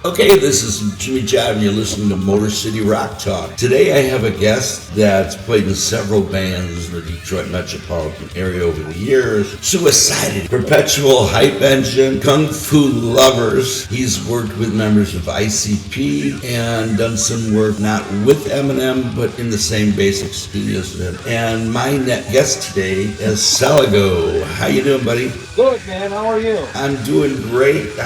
Okay, this is Jimmy Jive, and you're listening to Motor City Rock Talk. Today I have a guest that's played in several bands in the Detroit metropolitan area over the years. Suiciety, Perpetual, Hype Engine, Kung Fu Lovers. He's worked with members of ICP and done some work not with Eminem, but in the same basic studios with him. And my guest today is Salgo. How you doing, buddy? Good, man. How are you? I'm doing great.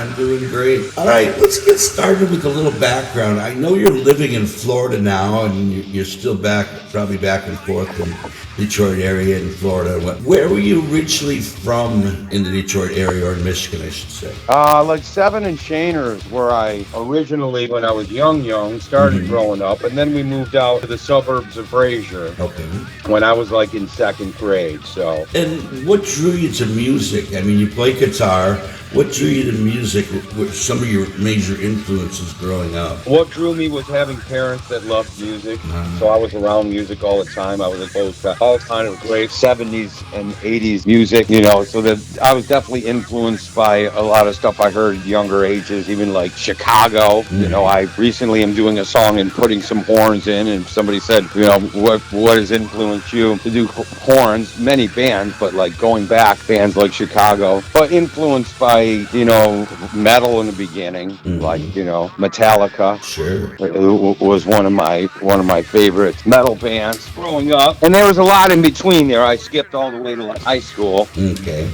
All right, let's get started with a little background. I know you're living in Florida now, and you're still probably back and forth from Detroit area in Florida. Where were you originally from in the Detroit area, or in Michigan, I should say? Like Seven and Shaners, where I originally, when I was young, started growing up, and then we moved out to the suburbs of Fraser. Okay. When I was like in second grade. So. And what drew you to music? I mean, you play guitar. What drew you to music? What some of your major influences growing up? What drew me was having parents that loved music. So I was around music all the time. I was exposed to all kind of great 70s and 80s music, so that I was definitely influenced by a lot of stuff I heard at younger ages, even like Chicago. I recently am doing a song and putting some horns in, and somebody said, what has influenced you to do horns? Many bands, but like going back, bands like Chicago, but influenced by metal in the beginning, like Metallica. Sure, it was one of my favorite metal bands growing up, and there was a lot in between there. I skipped all the way to like high school. Okay,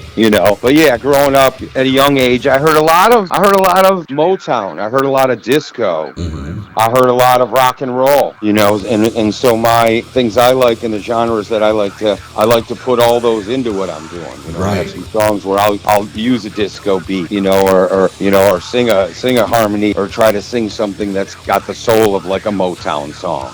but yeah, growing up at a young age, I heard a lot of Motown. I heard a lot of disco. I heard a lot of rock and roll. And so my things I like and the genres that I like to put all those into what I'm doing. Right. I have some songs where I'll use a disco beat, or sing a harmony, or try to sing something that's got the soul of like a Motown song,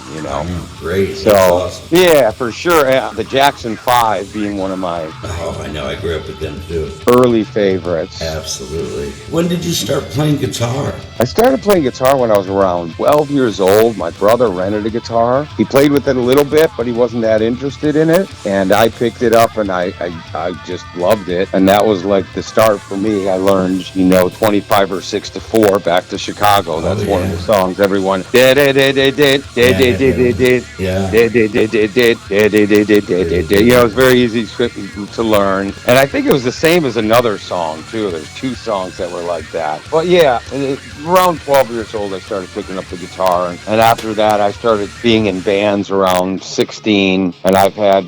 Great. So awesome. Yeah, for sure. The Jackson 5 being one of my I know. I grew up with them too. early favorites. Absolutely. When did you start playing guitar? I started playing guitar when I was around 12 years old. My brother rented a guitar. He played with it a little bit, but he wasn't that interested in it. And I picked it up, and I just loved it. And that was like the start for me. I learned, 25 or 6 to 4 back to Chicago. That's one of the songs everyone did. It's very easy to learn. And I think it was the same as another song too. There's 2 songs that were like that. But yeah, around 12 years old, I started picking up the guitar. And after that, I started being in bands around 16. And I've had,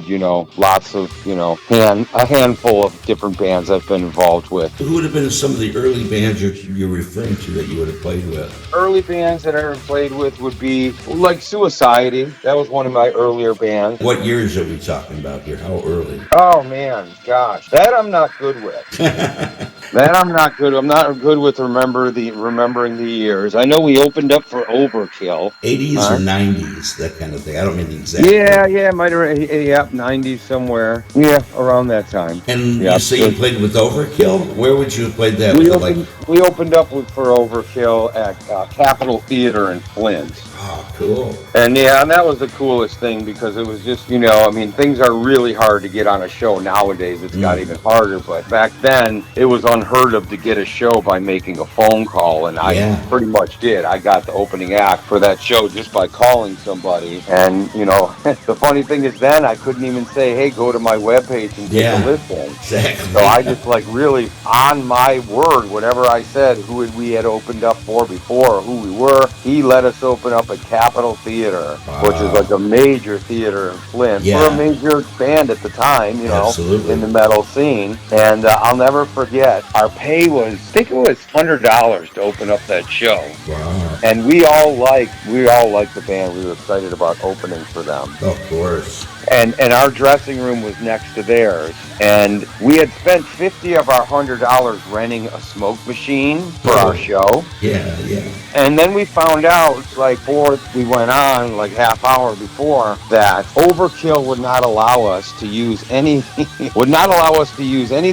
lots of, a handful of different bands I've been involved with. Who would have been some of the early bands you're referring to that you would have played with? Early bands that I played with would be like Suiciety. That was one of my earlier bands. What years are we talking about here? How early? Oh man, gosh, that I'm not good with. I'm not good with remembering the years. I know we opened up for Overkill. 80s or 90s, that kind of thing. I don't mean the exact. Yeah, might have 90s somewhere. Yeah, around that time. And you say you played with Overkill? Where would you have played that? We opened up for Overkill at Capitol Theater in Flint. Oh, cool. And that was the coolest thing, because it was just, things are really hard to get on a show nowadays. It's got even harder, but back then it was unheard of to get a show by making a phone call, and I pretty much did. I got the opening act for that show just by calling somebody. And, the funny thing is then I couldn't even say, hey, go to my webpage and take a listen. Exactly. So I just really on my word, whatever I said, who we had opened up for before, or who we were, he let us open up at Capitol Theater, which is like a major theater in Flint for a major band at the time, Absolutely. in the metal scene. And I'll never forget, our pay was, I think it was $100 to open up that show. Wow. And we all liked the band. We were excited about opening for them. Of course. And our dressing room was next to theirs. And we had spent $50 of our $100 renting a smoke machine for our show. Yeah. And then we found out, before we went on, half hour before, that Overkill would not allow us to use any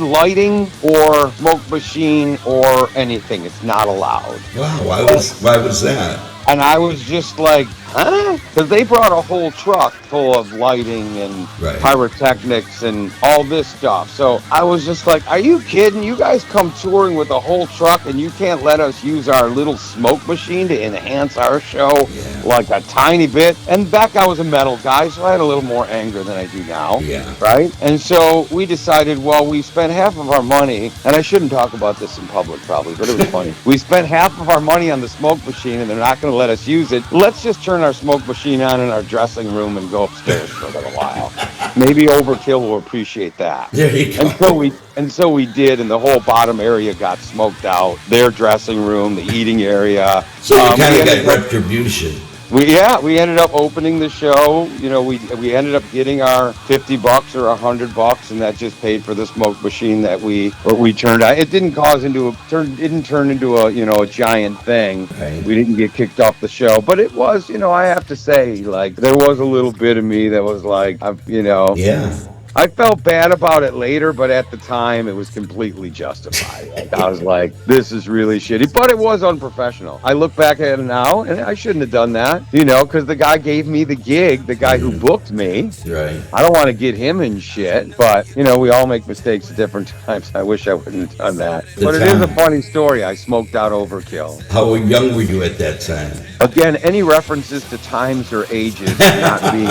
lighting or smoke machine or anything. It's not allowed. Wow. Why was that? And I was just like, huh? Because they brought a whole truck full of lighting and Right. pyrotechnics and all this stuff. So I was just like, are you kidding? You guys come touring with a whole truck and you can't let us use our little smoke machine to enhance our show Yeah. like a tiny bit? And back I was a metal guy, so I had a little more anger than I do now. Yeah. Right? And so we decided, well, we spent half of our money, and I shouldn't talk about this in public probably, but it was funny. We spent half of our money on the smoke machine and they're not going to let us use it. Let's just turn our smoke machine on in our dressing room and go upstairs for a little while. Maybe Overkill will appreciate that. There you go. And so we did, and the whole bottom area got smoked out. Their dressing room, the eating area. So you kind of got retribution. We ended up opening the show. You know, we ended up getting our $50 or $100, and that just paid for the smoke machine that we turned on. It didn't turn into a giant thing. Right. We didn't get kicked off the show, but it was, I have to say, like, there was a little bit of me that was like, Yeah. I felt bad about it later, but at the time it was completely justified. Like, I was like, this is really shitty, but it was unprofessional. I look back at it now and I shouldn't have done that, because the guy gave me the gig, the guy who booked me. Right. I don't want to get him in shit, but, we all make mistakes at different times. I wish I wouldn't have done that. But it is a funny story. I smoked out Overkill. How young were you at that time? Again, any references to times or ages cannot be...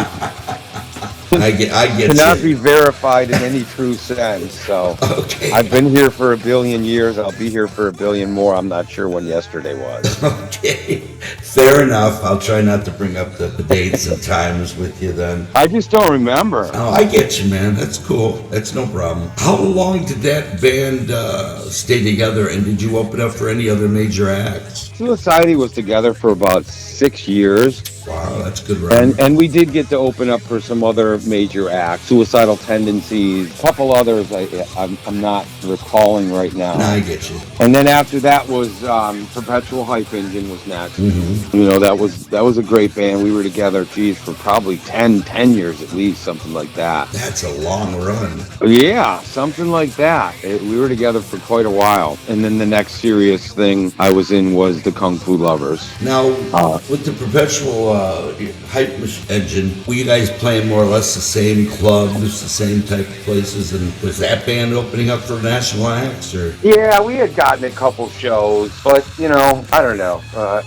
I get cannot you. be verified in any true sense. So Okay. I've been here for 1 billion years. I'll be here for 1 billion more. I'm not sure when yesterday was. Okay. Fair enough. I'll try not to bring up the dates and times with you then. I just don't remember. Oh, I get you, man. That's cool. That's no problem. How long did that band stay together, and did you open up for any other major acts? Suiciety was together for about 6 years. Wow, that's a good run. And we did get to open up for some other major acts, Suicidal Tendencies, a couple others I'm not recalling right now. No, I get you. And then after that was Perpetual Hype Engine was next. Mm-hmm. That was a great band. We were together, for probably 10 years at least, something like that. That's a long run. Yeah, something like that. We were together for quite a while. And then the next serious thing I was in was the Kung Fu Lovers. Now, with the Perpetual Hype Engine, were you guys playing more or less the same clubs, the same type of places? And was that band opening up for national acts? Or? Yeah, we had gotten a couple shows, but, I don't know.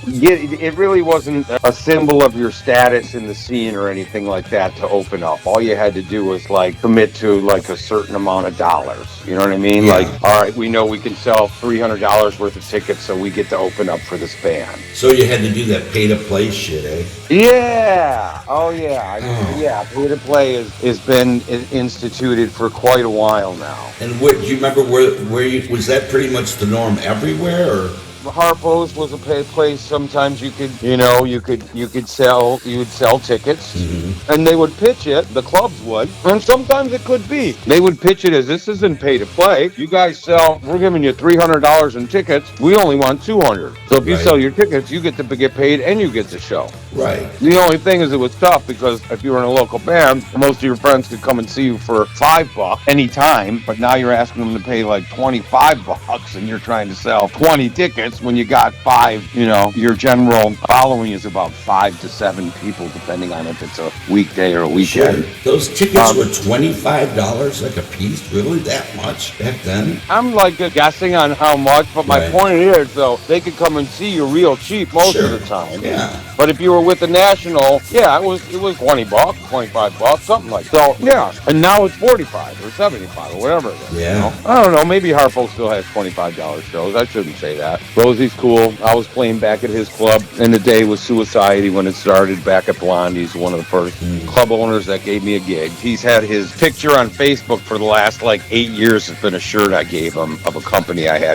It really wasn't a symbol of your status in the scene or anything like that to open up. All you had to do was, commit to, a certain amount of dollars. You know what I mean? Yeah. All right, we know we can sell $300 worth of tickets, so we get to open up for this band. So you had to do that pay-to-play shit, eh? Yeah. Oh, yeah. Yeah, pay-to-play has been instituted for quite a while now. And do you remember where you, was that pretty much the norm everywhere, or? Harpo's was a place. Sometimes you would sell tickets, and they would pitch it. The clubs would, and sometimes it could be they would pitch it as, this isn't pay to play. You guys we're giving you $300 in tickets. We only want $200. So if you sell your tickets, you get to get paid and you get the show. Right. The only thing is, it was tough because if you were in a local band, most of your friends could come and see you for $5 anytime, but now you're asking them to pay like $25, and you're trying to sell 20 tickets. When you got 5, your general following is about 5 to 7 people, depending on if it's a weekday or a weekend. Sure. Those tickets were $25 like a piece? Really? That much back then? I'm guessing on how much, but my point is, though, they could come and see you real cheap most of the time. Yeah. But if you were with the National, it was $20, $25, something like that. So, yeah. And now it's $45 or $75 or whatever it is. Yeah. I don't know. Maybe Harpo still has $25 shows. I shouldn't say that. Rosie's cool. I was playing back at his club in the day with Suiciety when it started back at Blondie's, one of the first club owners that gave me a gig. He's had his picture on Facebook for the last 8 years. It's been a shirt I gave him of a company I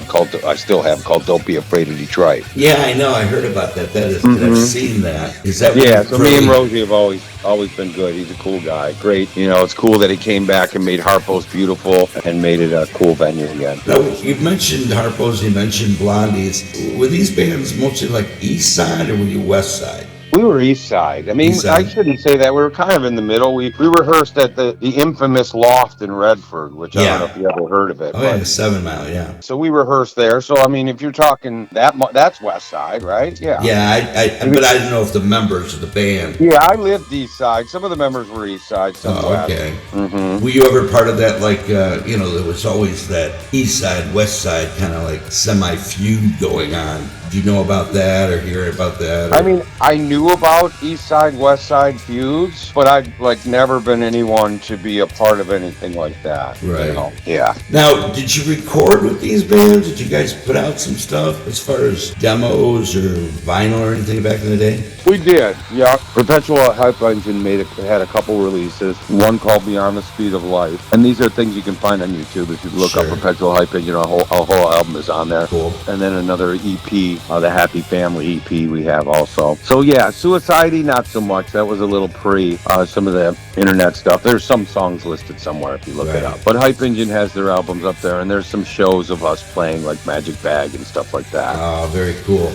still have called Don't Be Afraid of Detroit. Yeah, I know. I heard about that. I've seen that. Is that? Yeah. So me and Rosie have always been good. He's a cool guy. Great. It's cool that he came back and made Harpo's beautiful and made it a cool venue again. Now, you mentioned Harpo's, you mentioned Blondie's. Were these bands mostly East Side or were you West Side? We were East Side. I mean, East I Side? shouldn't say that. We were kind of in the middle. We rehearsed at the infamous Loft in Redford, which I don't know Yeah. if you ever heard of it, Oh but yeah, 7 Mile. Yeah. so we rehearsed there. So I mean, if you're talking that's West Side, right? Yeah. Yeah. I mean, But I didn't know if the members of the band. yeah, I lived East Side. Some of the members were East Side, some Oh, West. okay. Mm-hmm. Were you ever part of that? Like, there was always that East Side, West Side kind of like semi feud going on. Did you know about that or hear about that? I Or? mean, I knew about East Side, West Side feuds, but I'd like never been anyone to be a part of anything like that. Right. You know? Yeah. Now, did you record with these bands? Did you guys put out some stuff as far as demos or vinyl or anything back in the day? We did, yeah. Perpetual Hype Engine had a couple releases. One called Beyond the Speed of Life, and these are things you can find on YouTube if you look up Sure. Perpetual Hype Engine. A whole album is on there. Cool. And then another EP, the Happy Family EP we have also. So yeah, Suiciety not so much. That was a little pre some of the internet stuff. There's some songs listed somewhere if you look it Right. up. But Hype Engine has their albums up there, and there's some shows of us playing like Magic Bag and stuff like that. Oh, very cool.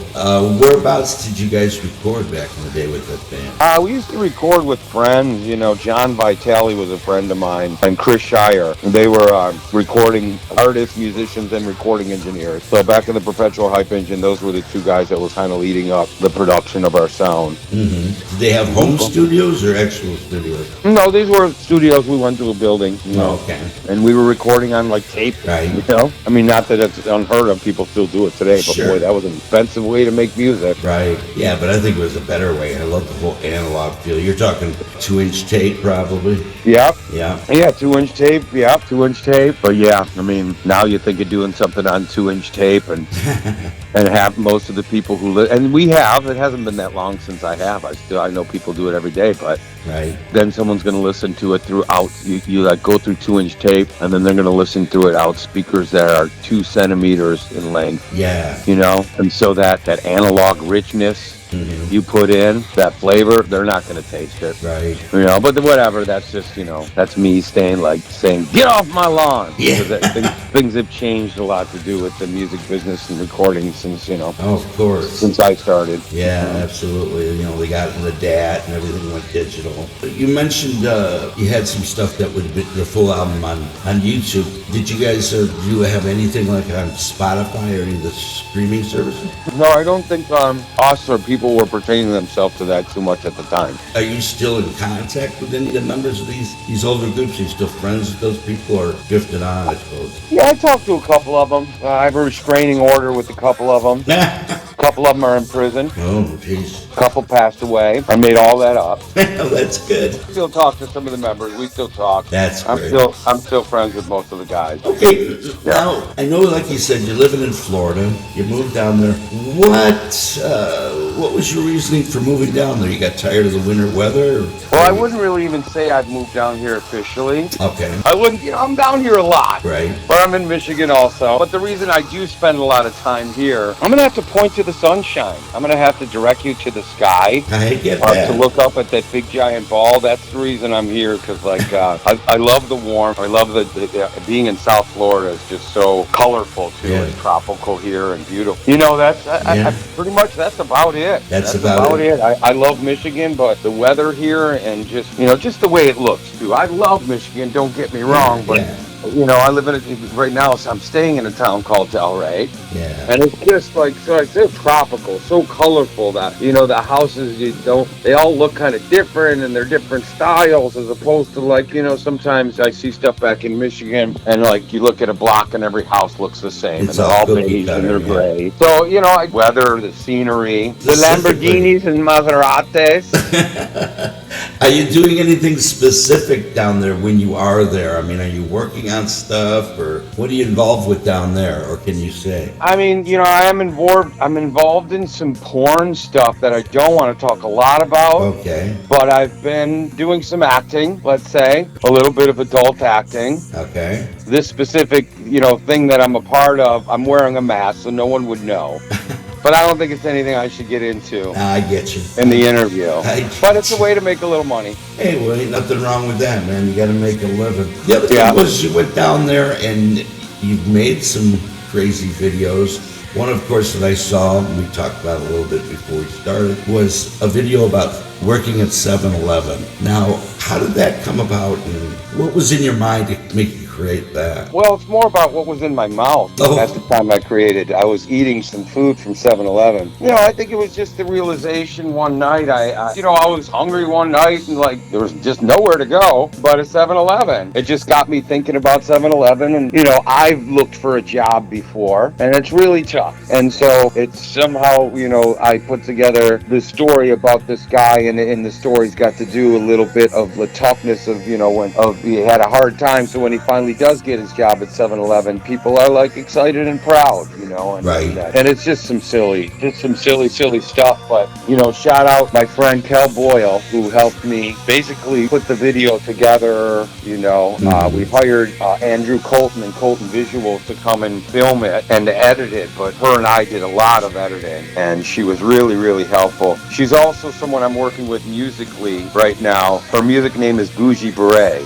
Whereabouts did you guys record back in the day with that band? We used to record with friends. You know, John Vitale was a friend of mine, and Chris Shire. They were recording artists, musicians, and recording engineers. So back in the Perpetual Hype Engine, those were the two guys that were kind of leading up the production of our sound. Mm-hmm. Did they have home studios or actual studios? No, these were studios. We went to a building, you know, Oh, okay. and we were recording on like tape. Right. You know, I mean, not that it's unheard of. People still do it today, but Sure. boy, that was an expensive way to make music. Right. Yeah, but I think it was a better way. I love the whole analog feel. You're talking 2-inch tape, probably. Yep. Yeah. Yeah, 2-inch tape. Yeah, 2-inch tape. But yeah, I mean, now you think of doing something on 2-inch tape and have most of the people who live, and we have. It hasn't been that long since I have. I know people do it every day, but Right. then someone's going to listen to it throughout. You like go through 2-inch tape, and then they're going to listen through it out speakers that are 2 centimeters in length. Yeah. You know, and so that analog richness you put in, that flavor, they're not going to taste it. Right. You know, but whatever. That's just, you know, that's me saying, get off my lawn. Yeah. Because things have changed a lot to do with the music business and recording since, you know, Oh, of course. since I started. Yeah, absolutely. They got the DAT and everything went digital. You mentioned you had some stuff that would be the full album on YouTube. Did you guys do you have anything like on Spotify or any of the streaming services? No, I don't think us or people were pertaining themselves to that too much at the time. Are you still in contact with any of the members of these older groups? Are you still friends with those people or drifted on, I suppose? Yeah, I talked to a couple of them. I have a restraining order with a couple of them. A couple of them are in prison. Oh, jeez. A couple passed away. I made all that up. Well, that's good. Still talk to some of the members. We still talk. That's I'm great. still friends with most of the guys. Okay, now I know, like you said, you're living in Florida. You moved down there. What was your reasoning for moving down there? You got tired of the winter weather? Well, I wouldn't really even say I've moved down here officially. Okay, I wouldn't, I'm down here a lot. right. But I'm in Michigan also. But the reason I do spend a lot of time here, I'm going to have to point to the sunshine. I'm going to have to direct you to the sky. I get that. To look up at that big giant ball. That's the reason I'm here, because I love the warmth. I love the being in South Florida is just so colorful too. Yeah. It's tropical here and beautiful. You know, that's I pretty much that's about it. That's about it. I love Michigan, but the weather here and just the way it looks too. I love Michigan. Don't get me wrong, but. Yeah. You know, I live right now, so I'm staying in a town called Delray. Yeah. And it's just like, so tropical, so colorful that, the houses, they all look kind of different and they're different styles as opposed to sometimes I see stuff back in Michigan and you look at a block and every house looks the same. It's and they're all cookie beige cutter, and they're yeah. gray. So, weather, the scenery, the Lamborghinis and Maseratis. Are you doing anything specific down there when you are there? I mean, are you working on stuff, or what are you involved with down there, or can you say? I mean, I'm involved in some porn stuff that I don't want to talk a lot about. Okay. But I've been doing some acting, let's say, a little bit of adult acting. Okay. This specific, thing that I'm a part of, I'm wearing a mask so no one would know. But I don't think it's anything I should get into I get you. in the interview. But it's a way to make a little money. Hey, well, ain't nothing wrong with that, man. You got to make a living. The other thing was you went down there and you've made some crazy videos. One, of course, that I saw, and we talked about it a little bit before we started, was a video about working at 7-Eleven. Now, how did that come about, and what was in your mind to make you create that? Well, it's more about what was in my mouth at the time I created. I was eating some food from 7-Eleven. I think it was just the realization one night. I was hungry one night and like there was just nowhere to go but a 7-Eleven. It just got me thinking about 7-Eleven, and I've looked for a job before, and it's really tough. And so it's somehow I put together this story about this guy, and the story's got to do a little bit of the toughness of when he had a hard time. So when he finally does get his job at 7-Eleven, people are like excited and proud, and, right. And it's just some silly stuff. But shout out my friend Kel Boyle, who helped me basically put the video together. We hired Andrew Colton and Colton Visuals to come and film it and to edit it, but her and I did a lot of editing, and she was really, really helpful. She's also someone I'm working with musically right now. Her music name is Bougie Beret.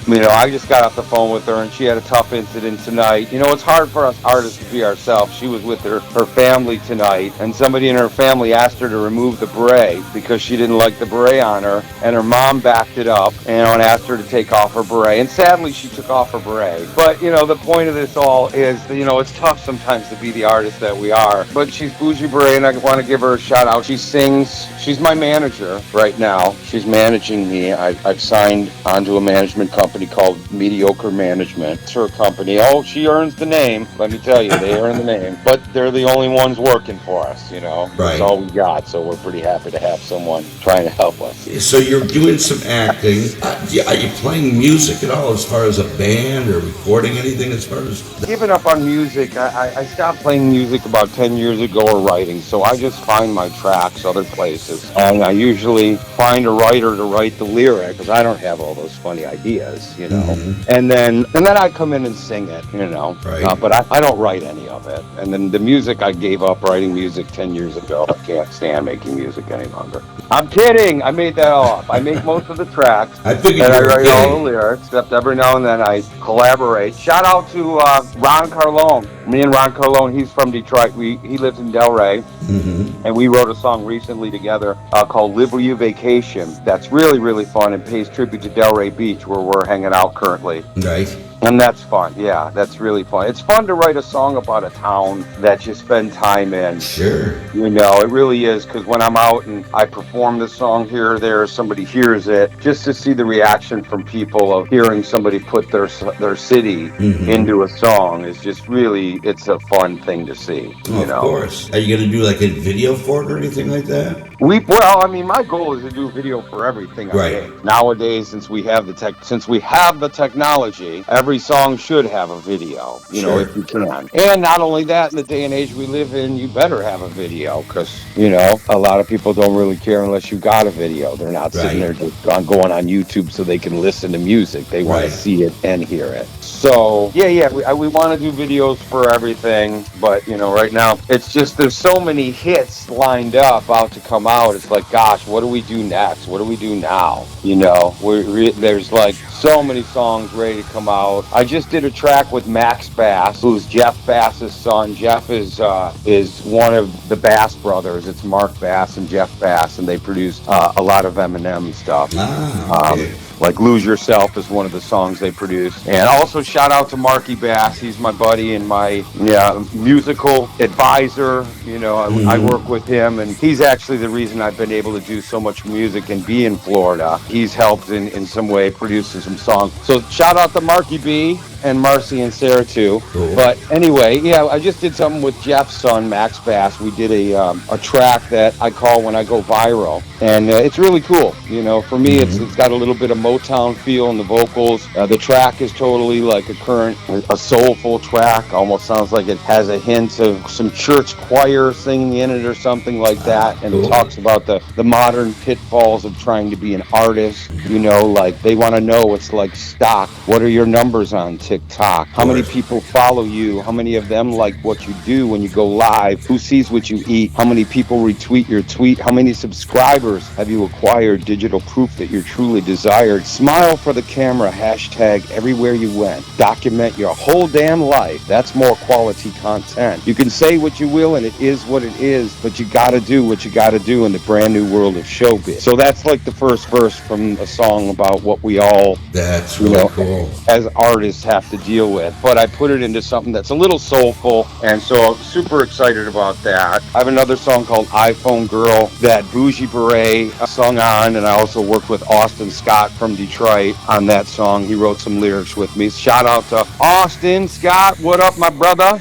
I just got off the phone with her, and she had a tough incident tonight. It's hard for us artists to be ourselves. She was with her family tonight, and somebody in her family asked her to remove the beret because she didn't like the beret on her, and her mom backed it up, and asked her to take off her beret, and sadly she took off her beret. But the point of this all is it's tough sometimes to be the artist that we are. But she's Bougie Beret, and I want to give her a shout out. She sings. She's my manager right now. She's managing me. I've signed onto a management company called Mediocre Management. It's her company. Oh, she earns the name. Let me tell you, they earn the name. But they're the only ones working for us, Right. That's all we got. So we're pretty happy to have someone trying to help us. So you're doing some acting. Are you playing music at all as far as a band or recording anything as far as... Giving up on music. I stopped playing music about 10 years ago, or writing. So I just find my tracks other places. And I usually find a writer to write the lyric, because I don't have all those funny ideas, Mm-hmm. And then I come in and sing it, Right. But I don't write any of it. And then the music, I gave up writing music 10 years ago. I can't stand making music any longer. I'm kidding. I made that all up. I make most of the tracks. I figured And I you were write all kidding. the lyrics, except every now and then I collaborate. Shout out to Ron Carlone. Me and Ron Carlone, he's from Detroit. He lives in Delray. Mm-hmm. And we wrote a song recently together called Live Where You Vacation. That's really, really fun and pays tribute to Delray Beach, where we're hanging out currently. Right. And that's fun. Yeah, that's really fun. It's fun to write a song about a town that you spend time in. Sure. It really is, because when I'm out and I perform the song here or there, somebody hears it, just to see the reaction from people of hearing somebody put their city Mm-hmm. into a song is just really, it's a fun thing to see. Of course. Are you going to do like a video for it or anything like that? My goal is to do video for everything I Right. make. Nowadays, since we have the technology, every song should have a video, Sure. if you can. And not only that, in the day and age we live in, you better have a video, because, a lot of people don't really care unless you got a video. They're not sitting there just going on YouTube so they can listen to music. They want Right. to see it and hear it. So, we want to do videos for everything, but, right now, it's just there's so many hits lined up about to come out. It's like, gosh, what do we do next? What do we do now? There's like so many songs ready to come out. I just did a track with Max Bass, who's Jeff Bass's son. Jeff is one of the Bass brothers. It's Mark Bass and Jeff Bass, and they produced a lot of Eminem stuff. Okay. Like Lose Yourself is one of the songs they produced. And also shout out to Marky Bass. He's my buddy and my musical advisor. I work with him, and he's actually the reason I've been able to do so much music and be in Florida. He's helped in some way producing some songs. So shout out to Marky B and Marcy and Sarah too. Cool. But anyway, I just did something with Jeff's son, Max Bass. We did a track that I call When I Go Viral, and it's really cool. For me, it's got a little bit of Motown feel in the vocals. The track is totally like a soulful track. Almost sounds like it has a hint of some church choir singing in it or something like that. And it talks about the modern pitfalls of trying to be an artist. Like they want to know, it's like stock. What are your numbers on TikTok? TikTok? How many people follow you? How many of them like what you do when you go live? Who sees what you eat? How many people retweet your tweet? How many subscribers have you acquired? Digital proof that you're truly desired. Smile for the camera, hashtag everywhere you went. Document your whole damn life. That's more quality content. You can say what you will and it is what it is, but you gotta do what you gotta do in the brand new world of showbiz. So that's like the first verse from a song about what we all, That's really cool, as artists have to deal with. But I put it into something that's a little soulful, and so I'm super excited about that. I have another song called iPhone Girl that Bougie Beret sung on, and I also worked with Austin Scott from Detroit on that song. He wrote some lyrics with me. Shout out to Austin Scott. What up, my brother?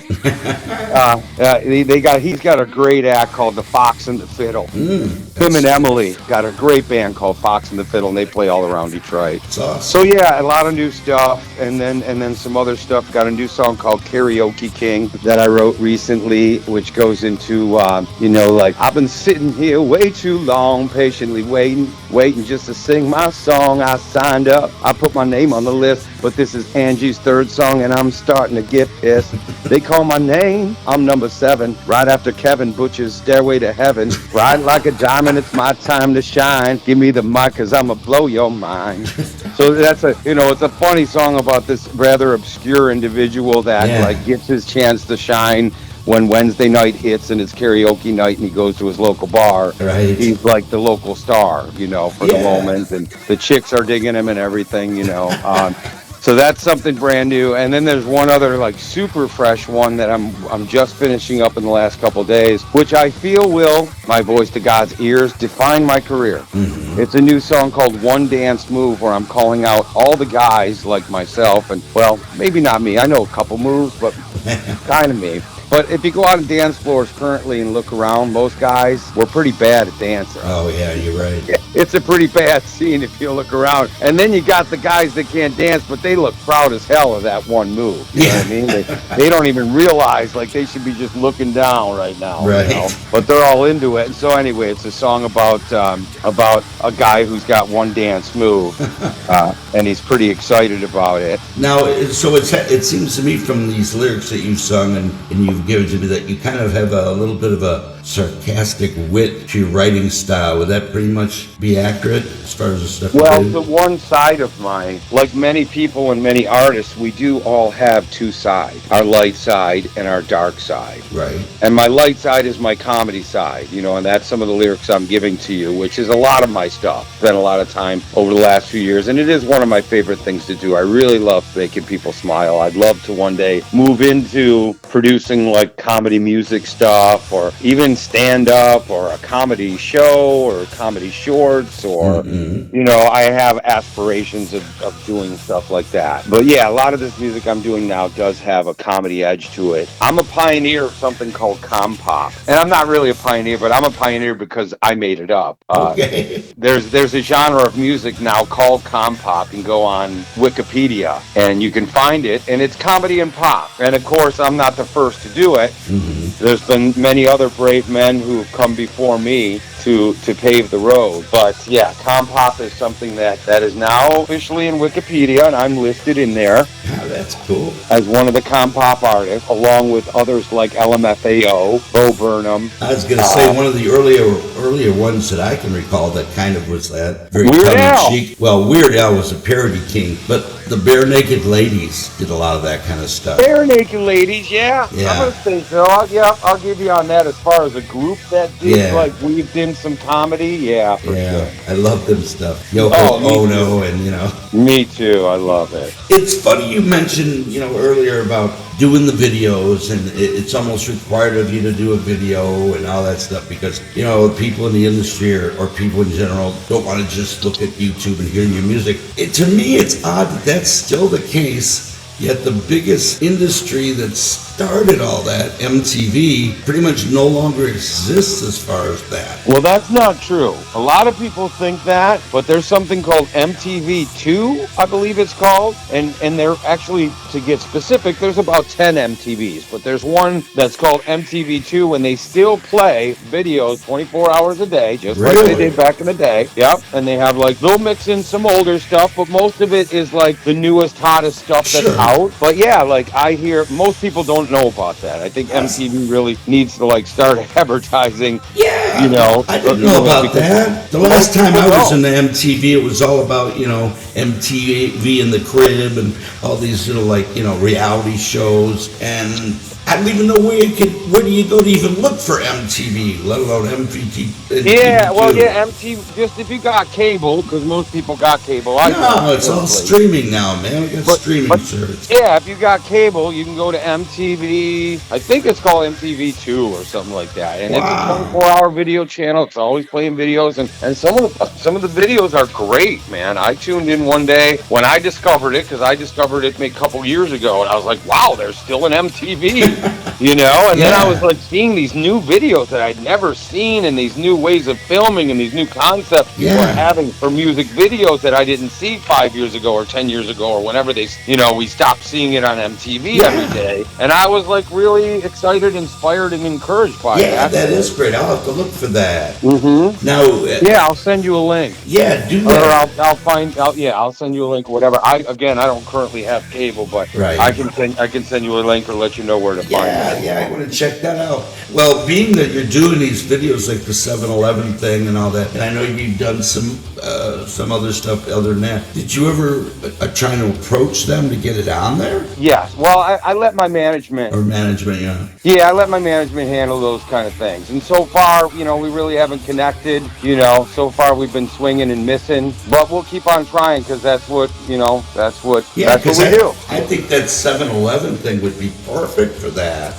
He's got a great act called The Fox and the Fiddle. Him and Emily got a great band called Fox and the Fiddle, and they play all around Detroit. That's awesome. So yeah, a lot of new stuff, and then some other stuff. Got a new song called Karaoke King that I wrote recently, which goes into like, I've been sitting here way too long, patiently waiting just to sing my song. I signed up, I put my name on the list, but this is Angie's third song, and I'm starting to get pissed. They call my name, I'm number 7, right after Kevin Butcher's Stairway to Heaven. Ride like a diamond, it's my time to shine. Give me the mic, cause I'ma blow your mind. So that's it's a funny song about this rather obscure individual that like gets his chance to shine when Wednesday night hits and it's karaoke night and he goes to his local bar. Right. He's like the local star, for the moment, and the chicks are digging him and everything, So that's something brand new. And then there's one other like super fresh one that I'm just finishing up in the last couple of days, which I feel will, my voice to God's ears, define my career. Mm-hmm. It's a new song called One Dance Move, where I'm calling out all the guys like myself, and well, maybe not me. I know a couple moves, but kind of me. But if you go out on dance floors currently and look around, most guys were pretty bad at dancing. Oh, yeah, you're right. It's a pretty bad scene if you look around. And then you got the guys that can't dance, but they look proud as hell of that one move. You know what I mean? They don't even realize, like, they should be just looking down right now. Right. But they're all into it. And so anyway, it's a song about a guy who's got one dance move, and he's pretty excited about it. Now, so it seems to me from these lyrics that you've sung and you've given to me that you kind of have a little bit of a sarcastic wit to your writing style. Would that pretty much be accurate as far as the stuff you do? The one side of mine, like many people and many artists, we do all have two sides, our light side and our dark side. Right. And my light side is my comedy side, and that's some of the lyrics I'm giving to you, which is a lot of my stuff. Spent a lot of time over the last few years, and it is one of my favorite things to do. I really love making people smile. I'd love to one day move into producing like comedy music stuff, or even stand-up, or a comedy show, or comedy shorts, or I have aspirations of doing stuff like that. But yeah, a lot of this music I'm doing now does have a comedy edge to it. I'm a pioneer of something called compop, and I'm not really a pioneer, but I'm a pioneer because I made it up. Okay. There's a genre of music now called compop. You can go on Wikipedia and you can find it, and it's comedy and pop. And of course, I'm not the first to do it. There's been many other brave men who have come before me to pave the road. But yeah, compop is something that is now officially in Wikipedia, and I'm listed in there. Oh, that's cool. As one of the compop artists, along with others like LMFAO, Bo Burnham. I was going to say one of the earlier ones that I can recall that kind of was that very Weird Al. tongue-in-cheek. Well, Weird Al was a parody king, but the Bare Naked Ladies did a lot of that kind of stuff. Bare Naked Ladies, yeah. I'm gonna say so. I'll give you on that as far as a group that did like weaved in some comedy. Yeah, for sure. I love them stuff. Yoko Ono and Me too. I love it. It's funny you mentioned earlier about doing the videos, and it's almost required of you to do a video and all that stuff because people in the industry or people in general don't want to just look at YouTube and hear your music. To me, it's odd that that's still the case. Yet the biggest industry that's started all that, MTV, pretty much no longer exists as far as that. Well, that's not true. A lot of people think that, but there's something called MTV2, I believe it's called, and they're actually, to get specific, there's about 10 MTVs, but there's one that's called MTV2, and they still play videos 24 hours a day, just like they did back in the day. Yep, and they have like, they'll mix in some older stuff, but most of it is like the newest, hottest stuff that's out. But yeah, like I hear, most people don't know about that. I think MTV really needs to like start advertising. Yeah, you know, I didn't know about that. The last time I was in the MTV, it was all about, you know, MTV in the crib and all these little, like, you know, reality shows. And I don't even know where do you go to even look for MTV, let alone MTV. Yeah, well, yeah, MTV, just if you got cable, because most people got cable. No, it's all streaming now, man. We got streaming service. Yeah, if you got cable, you can go to MTV, I think it's called MTV2 or something like that. And it's a 24-hour video channel. It's always playing videos, and some of the videos are great, man. I tuned in one day when I discovered it, because I discovered it a couple years ago, and I was like, wow, there's still an MTV. You know, and then I was like seeing these new videos that I'd never seen, and these new ways of filming, and these new concepts people are having for music videos that I didn't see 5 years ago or 10 years ago or whenever we stopped seeing it on MTV every day. And I was like really excited, inspired, and encouraged by that. Yeah, that is great. I'll have to look for that. Mm-hmm. Now, I'll send you a link. Yeah, do that. Or I'll send you a link, whatever. I don't currently have cable, but I can send you a link or let you know where to find it. Yeah, I want to check that out. Well, being that you're doing these videos like the 7-Eleven thing and all that, and I know you've done some other stuff other than that, did you ever try to approach them to get it on there? Yes. Well, I let my management. Or management, yeah. Yeah, I let my management handle those kind of things. And so far, you know, we really haven't connected. You know, so far we've been swinging and missing. But we'll keep on trying, because that's what we do. I think that 7-Eleven thing would be perfect for that.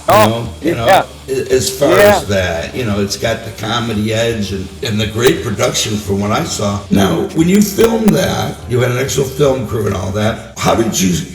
As far as that, you know, it's got the comedy edge and the great production from what I saw. Now, when you filmed that, you had an actual film crew and all that.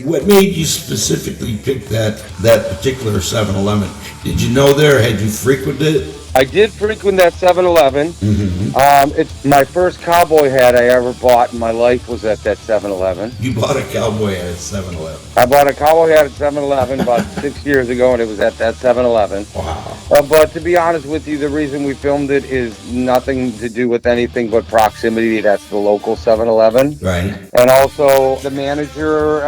What made you specifically pick that particular 7-Eleven? Did you know there? Had you frequented it? I did frequent that 7-Eleven. Mm-hmm. It's my first cowboy hat I ever bought in my life was at that 7-Eleven. You bought a cowboy hat at 7-Eleven? I bought a cowboy hat at 7-Eleven about 6 years ago, and it was at that 7-Eleven. Wow. But to be honest with you, the reason we filmed it is nothing to do with anything but proximity. That's the local 7-Eleven. Right. And also, the manager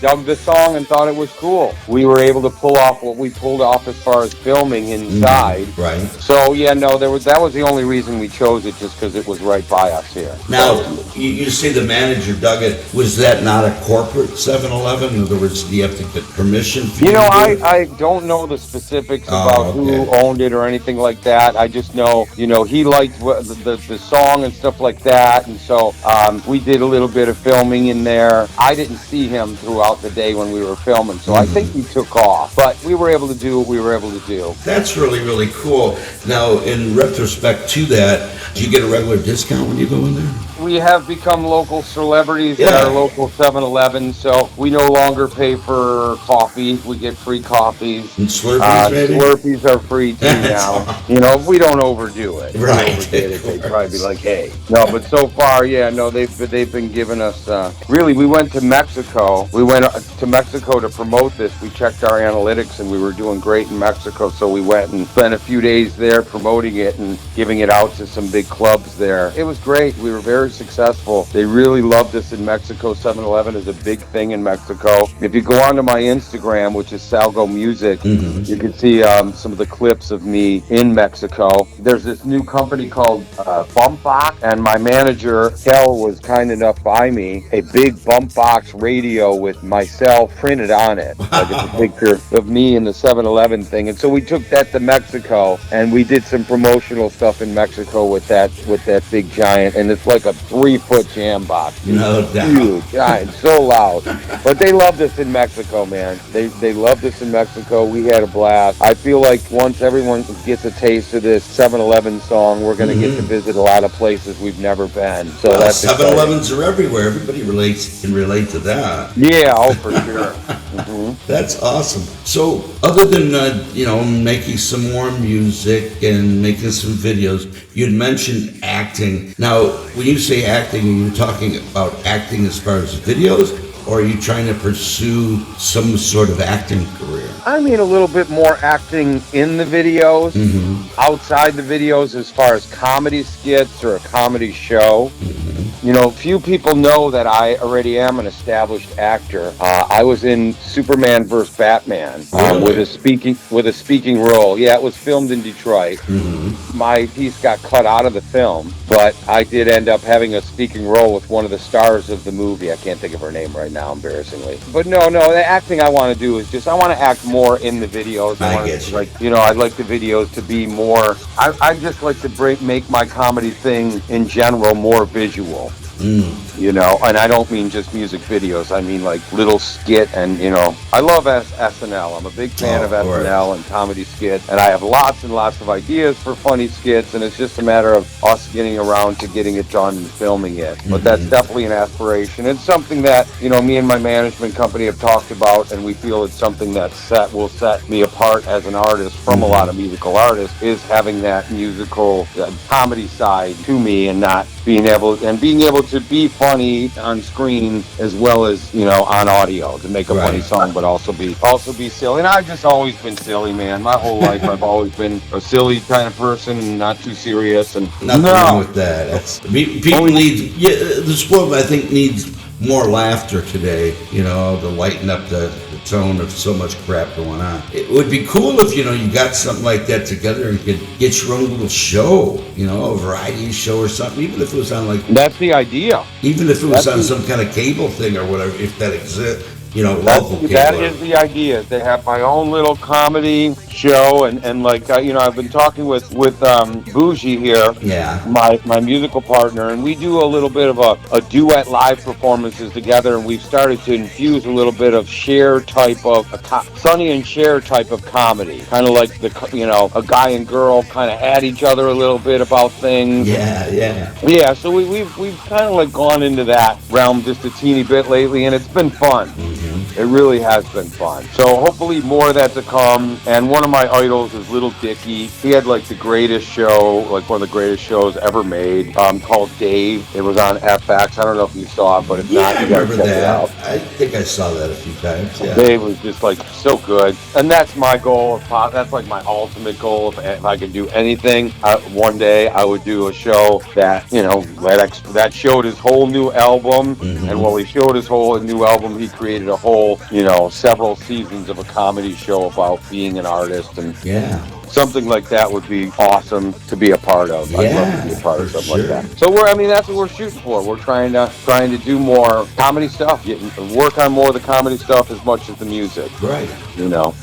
dug the song and thought it was cool. We were able to pull off what we pulled off as far as filming inside. Right. So, that was the only reason we chose it, just because it was right by us here. Now, you say the manager dug it. Was that not a corporate 7-Eleven? In other words, do you have to get permission for it? I don't know the specifics about who owned it or anything like that. I just know, he liked the song and stuff like that. And so we did a little bit of filming in there. I didn't see him throughout the day when we were filming, so I think he took off. But we were able to do what we were able to do. That's really, really cool. Now, in retrospect to that, do you get a regular discount when you go in there? We have become local celebrities at our local 7-Eleven, so we no longer pay for coffee. We get free coffees. And Slurpees, maybe? Slurpees are free too now. If we don't overdo it. Right. They'd probably be like, hey. No, but so far, they've been giving us, really, we went to Mexico. We went to Mexico to promote this. We checked our analytics, and we were doing great in Mexico, so we went and spent a few days there promoting it and giving it out to some big clubs there. It was great. We were very successful. They really loved us in Mexico. 7-Eleven is a big thing in Mexico. If you go onto my Instagram, which is Salgo Music, you can see some of the clips of me in Mexico. There's this new company called Bump Box, and my manager, Kel, was kind enough to buy me a big Bump Box radio with myself printed on it. Like it's a picture of me in the 7-Eleven thing. And so we took that to Mexico, and we did some promotional stuff in Mexico with that big giant, and it's like a 3-foot jam box. No doubt. Huge, giant, so loud. But they loved us in Mexico, man. They loved us in Mexico. We had a blast. I feel like once everyone gets a taste of this 7-Eleven song, we're going to get to visit a lot of places we've never been. So that's 7-Elevens are everywhere. Everybody can relate to that. Yeah, for sure. That's awesome. So, other than making some more music and making some videos, you'd mentioned acting. Now, when you say acting, are you talking about acting as far as videos, or are you trying to pursue some sort of acting career? I mean, a little bit more acting in the videos, outside the videos, as far as comedy skits or a comedy show. You know, few people know that I already am an established actor. I was in Superman vs. Batman with a speaking role. Yeah, it was filmed in Detroit. My piece got cut out of the film, but I did end up having a speaking role with one of the stars of the movie. I can't think of her name right now, embarrassingly. But no, the acting I want to do is just I want to act more in the videos. I'd like the videos to be more. I just like to make my comedy thing in general more visual. You know, and I don't mean just music videos. I mean like little skit, and I love SNL. I'm a big fan of SNL and comedy skits, and I have lots and lots of ideas for funny skits, and it's just a matter of us getting around to getting it done and filming it. But that's definitely an aspiration. It's something that me and my management company have talked about, and we feel it's something that will set me apart as an artist from a lot of musical artists, is having that musical comedy side to me, and not being able to be funny on screen as well as on audio, to make a funny song, but also be silly. And I've just always been silly, man. My whole life I've always been a silly kind of person, and not too serious. And nothing wrong with that. People need this world, I think, needs more laughter today, to lighten up the tone of so much crap going on. It would be cool if, you got something like that together and could get your own little show, a variety show or something, even if it was on That's the idea. Even if it was on some kind of cable thing or whatever, if that exists. Local cable. That is the idea. They have my own little comedy show, and like I've been talking with Bougie here, my musical partner, and we do a little bit of a duet live performances together, and we've started to infuse a little bit of Cher type of Sonny and Cher type of comedy, kind of like a guy and girl kind of at each other a little bit about things. Yeah. So we've kind of like gone into that realm just a teeny bit lately, and it's been fun. It really has been fun. So hopefully more of that to come. And one of my idols is Little Dicky. He had like the greatest show, like one of the greatest shows ever made, called Dave. It was on FX. I don't know if you saw it, but if not, you gotta check it out. I think I saw that a few times. Yeah. Dave was just like so good. And that's my goal. That's like my ultimate goal. If I could do anything, one day I would do a show that, that showed his whole new album. And while he showed his whole new album, he created a whole, several seasons of a comedy show about being an artist, and something like that would be awesome to be a part of. I'd love to be a part of something like that. So that's what we're shooting for. We're trying to do more comedy stuff, work on more of the comedy stuff as much as the music. Right.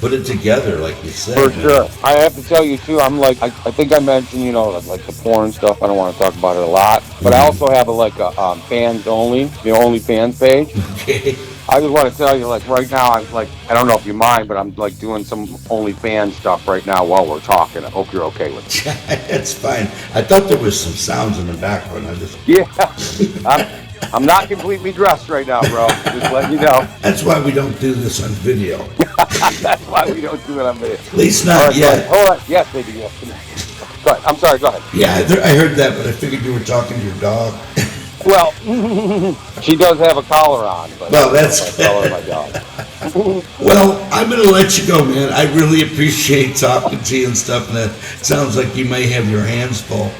Put it together, like you said. For sure. I have to tell you too, I'm like, I think I mentioned, like the porn stuff. I don't want to talk about it a lot, but I also have a fans only, OnlyFans page. Okay. I just want to tell you, like, right now, I'm like, I don't know if you mind, but I'm like doing some OnlyFans stuff right now while we're talking. I hope you're okay with it. It's fine. I thought there was some sounds in the background. I'm not completely dressed right now, bro. Just letting you know. That's why we don't do this on video. That's why we don't do it on video. At least not yet. Hold on. Yes, baby. Yes. Go ahead. I'm sorry. Go ahead. Yeah, I heard that, but I figured you were talking to your dog. Well, she does have a collar on, but that's I call her my dog. Well, I'm going to let you go, man. I really appreciate talking to you and stuff, and it sounds like you may have your hands full.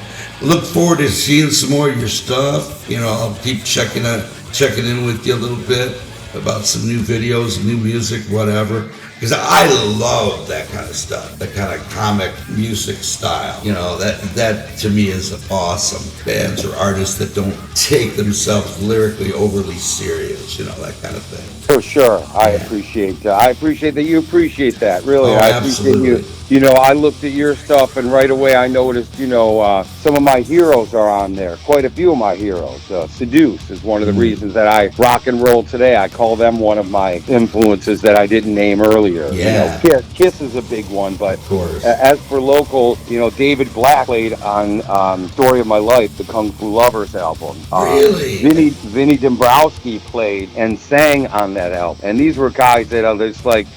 Look forward to seeing some more of your stuff. I'll keep checking in with you a little bit about some new videos, new music, whatever. Because I love that kind of stuff, that kind of comic music style. That to me is awesome. Bands or artists that don't take themselves lyrically overly serious, that kind of thing. For sure. I appreciate that. I appreciate that you appreciate that. Really, I appreciate you. I looked at your stuff, and right away I noticed, some of my heroes are on there. Quite a few of my heroes. Seduce is one of the reasons that I rock and roll today. I call them one of my influences that I didn't name earlier. earlier. Yeah. Kiss is a big one, but Of course. as for local, David Black played on Story of My Life, the Kung Fu Lovers album. Really? Vinny Dombrowski played and sang on that album. And these were guys that are just like,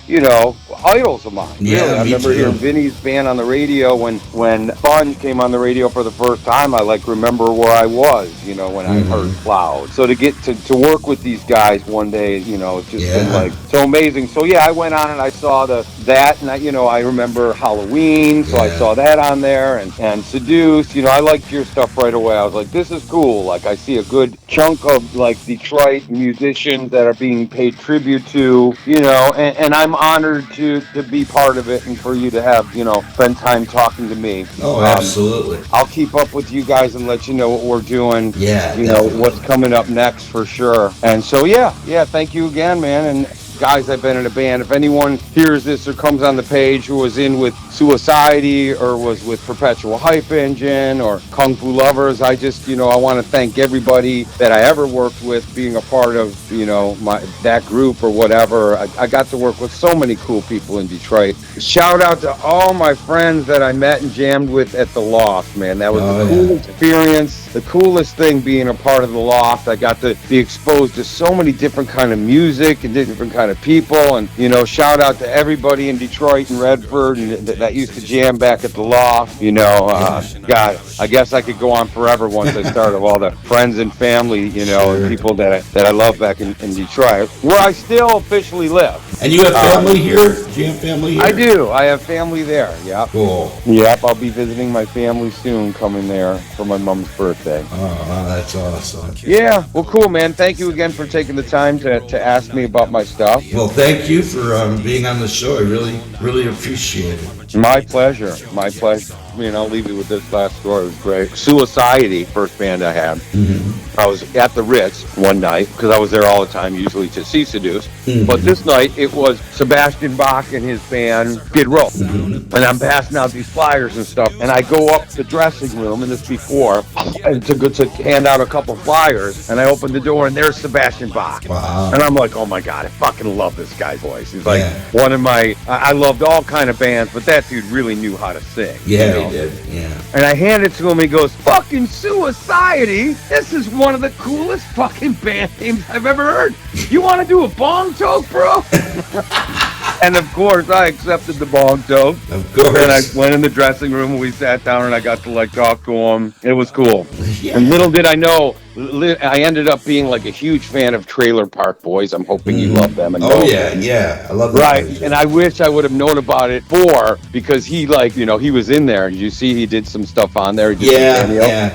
idols of mine. Yeah, really. I me remember too. hearing Vinny's band on the radio when Fun came on the radio for the first time. I remember where I was, when I heard Cloud. So to get to work with these guys one day, it's just been like so amazing. So yeah, I went on and I saw that, and I remember Halloween, so I saw that on there, and Seduced. I liked your stuff right away. I was like, this is cool. Like, I see a good chunk of like Detroit musicians that are being paid tribute to, and I'm honored to be part of it and for you to have spend time talking to me. Oh, absolutely. I'll keep up with you guys and let you know what we're doing. Yeah, what's coming up next for sure. And so yeah, thank you again, man. And guys, I've been in a band. If anyone hears this or comes on the page who was in with Suiciety or was with Perpetual Hype Engine or Kung Fu Lovers, I just, I want to thank everybody that I ever worked with being a part of, that group or whatever. I got to work with so many cool people in Detroit. Shout out to all my friends that I met and jammed with at the Loft, man. That was the coolest experience, the coolest thing being a part of the Loft. I got to be exposed to so many different kind of music and different kind of people, and shout out to everybody in Detroit and Redford and that used to jam back at the Loft. God, I guess I could go on forever once I start of all the friends and family, and people that I love back in Detroit, where I still officially live. And you have family here? Do you have family here? I do. I have family there. Yep. Cool. Yep. I'll be visiting my family soon, coming there for my mom's birthday. Oh, that's awesome. Yeah. Well, cool, man. Thank you again for taking the time to ask me about my stuff. Well, thank you for being on the show. I really, really appreciate it. My pleasure. My pleasure. I'll leave you with this last story. It was great. Suiciety, first band I had. I was at the Ritz one night because I was there all the time, usually to see Seduce. But this night it was Sebastian Bach and his band Skid Row. And I'm passing out these flyers and stuff. And I go up the dressing room, and this before, and to hand out a couple flyers. And I open the door, and there's Sebastian Bach. Wow. And I'm like, oh my God, I fucking love this guy's voice. He's like one of my, I loved all kind of bands, but that dude really knew how to sing. Yeah, he did. Yeah. And I hand it to him, he goes, fucking Suiciety? This is one of the coolest fucking band names I've ever heard. You want to do a bong toke, bro? And of course, I accepted the bong toke. Of course. And I went in the dressing room, and we sat down, and I got to talk to him. It was cool. Yeah. And little did I know, I ended up being a huge fan of Trailer Park Boys. I'm hoping you love them. And oh yeah, I love them. Right, and I wish I would have known about it because he he was in there. You see, he did some stuff on there. Yeah,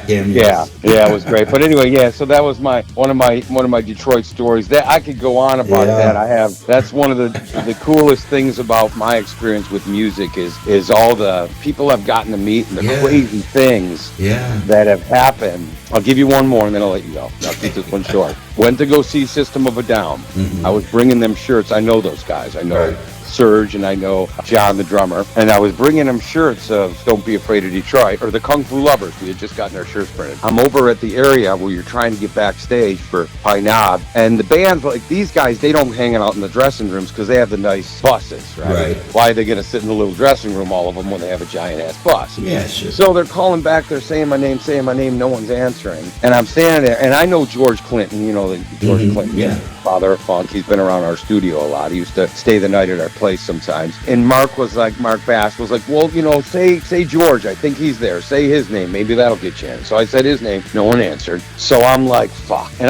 it was great. But anyway, so that was one of my Detroit stories. That I could go on about that. That's one of the coolest things about my experience with music is all the people I've gotten to meet and the crazy things that have happened. I'll give you one more and then I'll let you go. I'll keep this one short. Went to go see System of a Down. I was bringing them shirts. I know those guys. I know Serge and I know John, the drummer. And I was bringing them shirts of Don't Be Afraid of Detroit or the Kung Fu Lovers. We had just gotten our shirts printed. I'm over at the area where you're trying to get backstage for Pine Knob. And the bands, these guys, they don't hang out in the dressing rooms because they have the nice buses, right? Why are they going to sit in the little dressing room, all of them, when they have a giant-ass bus? Yeah, sure. So they're calling back. They're saying my name. No one's answering. And I'm standing there, and I know George Clinton, George Clinton, father of funk. He's been around our studio a lot. He used to stay the night at our place sometimes. And Mark Bass was like, well, say George. I think he's there. Say his name. Maybe that'll get you in. So I said his name. No one answered. So I'm like, fuck. And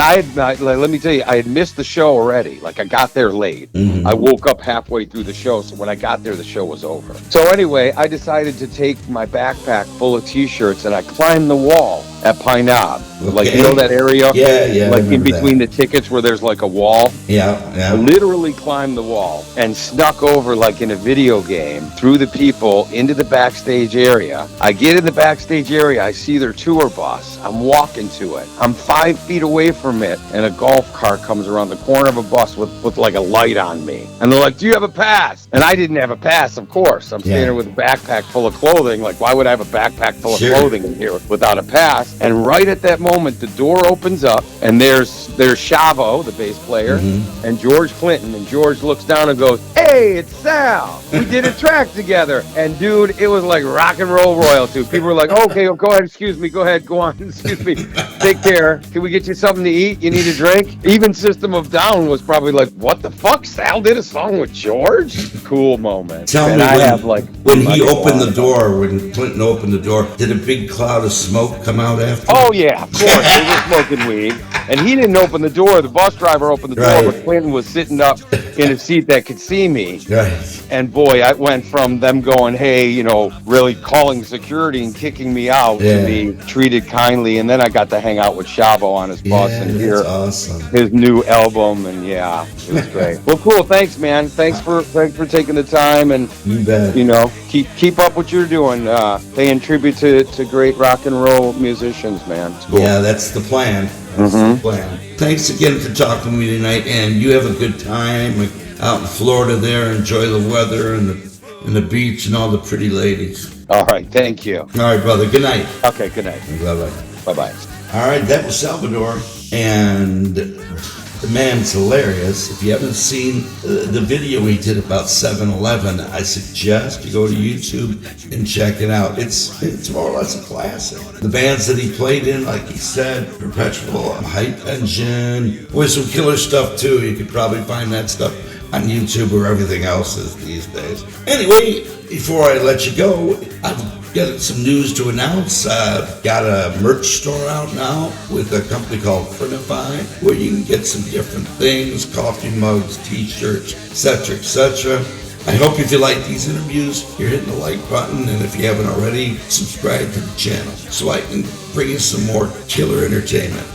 let me tell you, I had missed the show already. I got there late. I woke up halfway through the show. So when I got there, the show was over. So anyway, I decided to take my backpack full of T-shirts and I climbed the wall at Pine Knob. That area? Yeah. In between the tickets where there's a wall. Yeah. I literally climbed the wall and snuck over in a video game through the people into the backstage area. I get in the backstage area. I see their tour bus. I'm walking to it. I'm 5 feet away from it and a golf cart comes around the corner of a bus with a light on me. And they're like, do you have a pass? And I didn't have a pass, of course. I'm standing with a backpack full of clothing. Why would I have a backpack full of clothing in here without a pass? And right at that moment, the door opens up, and there's Chavo, the bass player, and George Clinton. And George looks down and goes, "Hey, it's Sal. We did a track together." And dude, it was like rock and roll royalty. People were like, "Okay, go ahead, excuse me, go ahead, go on, excuse me, take care. Can we get you something to eat? You need a drink?" Even System of Down was probably like, "What the fuck? Sal did a song with George?" Cool moment. Tell and me I when, have like when he opened the door, when Clinton opened the door, did a big cloud of smoke come out after? Oh yeah, of course. They were smoking weed. And he didn't open the door. The bus driver opened the door, Right. but Clinton was sitting up in a seat that could see me. Right. And boy, I went from them going, "Hey, really calling security and kicking me out," to be treated kindly. And then I got to hang out with Chavo on his bus and hear awesome. his new album. And yeah, it was great. Well, cool. Thanks, man. Thanks for taking the time, and You bet. keep up what you're doing. Paying tribute to great rock and roll musicians, man. It's cool. Yeah, that's the plan. That's the plan. Thanks again for talking to me tonight, and you have a good time out in Florida there. Enjoy the weather and the beach and all the pretty ladies. All right. Thank you. All right, brother. Good night. Okay. Good night. Bye-bye. Bye-bye. All right, that was Salvador, and the man's hilarious. If you haven't seen the video he did about 7-Eleven, I suggest you go to YouTube and check it out. It's more or less a classic. The bands that he played in, like he said, Perpetual, Hype Engine, with some killer stuff too. You could probably find that stuff on YouTube or everything else is these days. Anyway, before I let you go, I've got some news to announce. I've got a merch store out now with a company called Printify, where you can get some different things, coffee mugs, t-shirts, etc., etc. I hope if you like these interviews, you're hitting the like button, and if you haven't already, subscribe to the channel so I can bring you some more killer entertainment.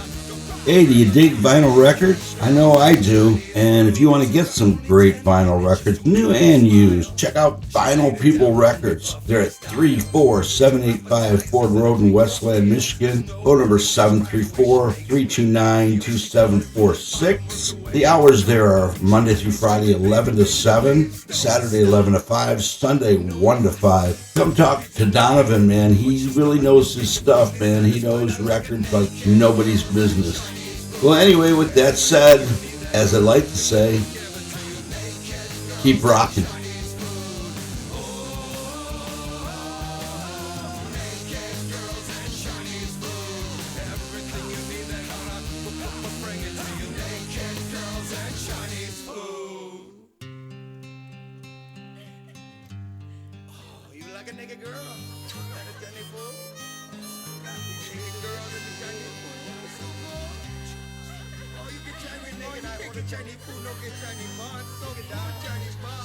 Hey, do you dig vinyl records? I know I do. And if you want to get some great vinyl records, new and used, check out Vinyl People Records. They're at 34785 Ford Road in Westland, Michigan. Phone number 734-329-2746. The hours there are Monday through Friday, 11 to 7, Saturday, 11 to 5, Sunday, 1 to 5. Come talk to Donovan, man. He really knows his stuff, man. He knows records like nobody's business. Well, anyway, with that said, as I like to say, keep rocking. Chinese food, no get Chinese bun, so get down Chinese bun.